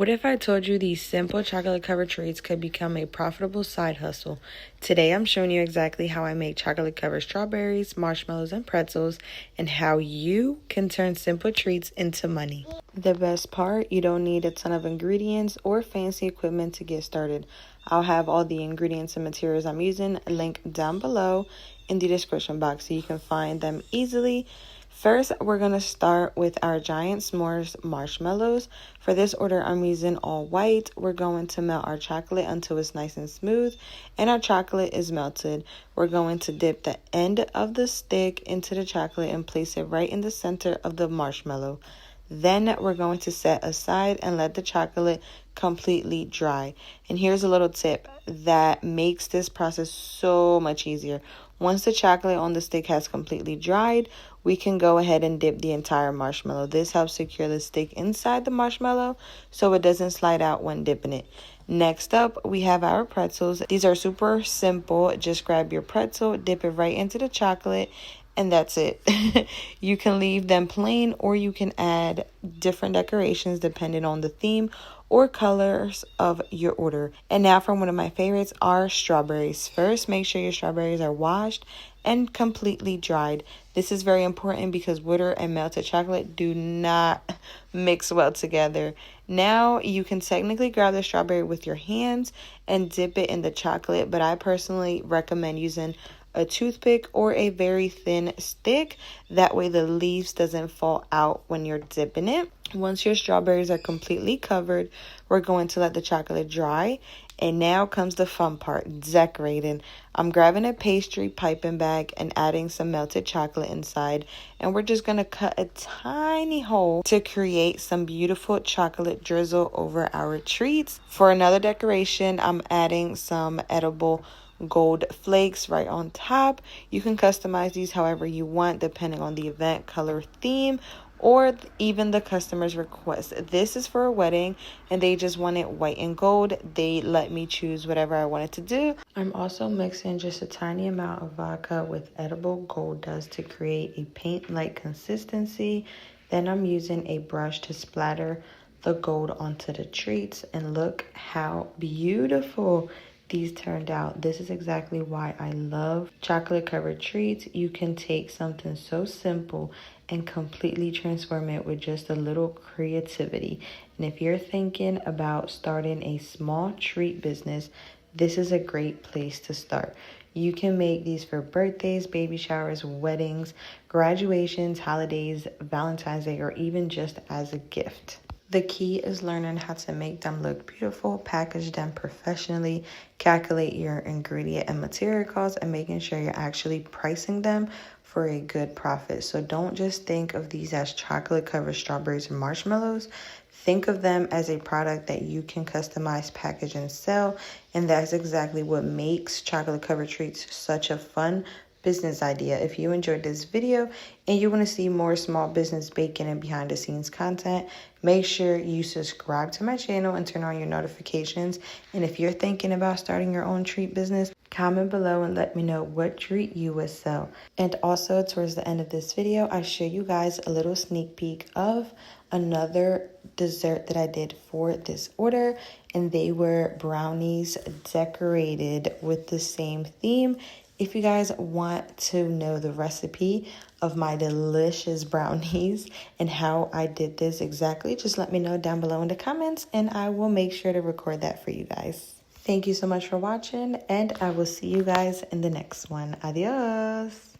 What if I told you these simple chocolate covered treats could become a profitable side hustle? Today I'm showing you exactly how I make chocolate covered strawberries, marshmallows, and pretzels, and how you can turn simple treats into money. The best part, you don't need a ton of ingredients or fancy equipment to get started. I'll have all the ingredients and materials I'm using linked down below in the description box so you can find them easily. First, we're going to start with our giant s'mores marshmallows. For this order, I'm using all white. We're going to melt our chocolate until it's nice and smooth and our chocolate is melted. We're going to dip the end of the stick into the chocolate and place it right in the center of the marshmallow. Then we're going to set aside and let the chocolate completely dry. And here's a little tip that makes this process so much easier. Once the chocolate on the stick has completely dried, we can go ahead and dip the entire marshmallow. This helps secure the stick inside the marshmallow so it doesn't slide out when dipping it. Next up, we have our pretzels. These are super simple. Just grab your pretzel, dip it right into the chocolate, and that's it. You can leave them plain or you can add different decorations depending on the theme or colors of your order. And now for one of my favorites are strawberries. First, make sure your strawberries are washed and completely dried. This is very important because water and melted chocolate do not mix well together. Now you can technically grab the strawberry with your hands and dip it in the chocolate, but I personally recommend using a toothpick or a very thin stick. That way the leaves doesn't fall out when you're dipping it. Once your strawberries are completely covered, we're going to let the chocolate dry. And now comes the fun part, decorating. I'm grabbing a pastry piping bag and adding some melted chocolate inside. And we're just going to cut a tiny hole to create some beautiful chocolate drizzle over our treats. For another decoration, I'm adding some edible gold flakes right on top. You can customize these however you want depending on the event, color, theme, or even the customer's request. This is for a wedding and they just want it white and gold. They let me choose whatever I wanted to do. I'm also mixing just a tiny amount of vodka with edible gold dust to create a paint-like consistency. Then I'm using a brush to splatter the gold onto the treats, and look how beautiful these turned out. This is exactly why I love chocolate covered treats. You can take something so simple and completely transform it with just a little creativity. And if you're thinking about starting a small treat business, this is a great place to start. You can make these for birthdays, baby showers, weddings, graduations, holidays, Valentine's Day, or even just as a gift. The key is learning how to make them look beautiful, package them professionally, calculate your ingredient and material costs, and making sure you're actually pricing them for a good profit. So don't just think of these as chocolate covered strawberries and marshmallows. Think of them as a product that you can customize, package, and sell. And that's exactly what makes chocolate covered treats such a fun business idea. If you enjoyed this video and you want to see more small business baking and behind the scenes content, make sure you subscribe to my channel and turn on your notifications. And if you're thinking about starting your own treat business, comment below and let me know what treat you would sell. And also towards the end of this video, I show you guys a little sneak peek of another dessert that I did for this order, and they were brownies decorated with the same theme. If you guys want to know the recipe of my delicious brownies and how I did this exactly, just let me know down below in the comments and I will make sure to record that for you guys. Thank you so much for watching and I will see you guys in the next one. Adios.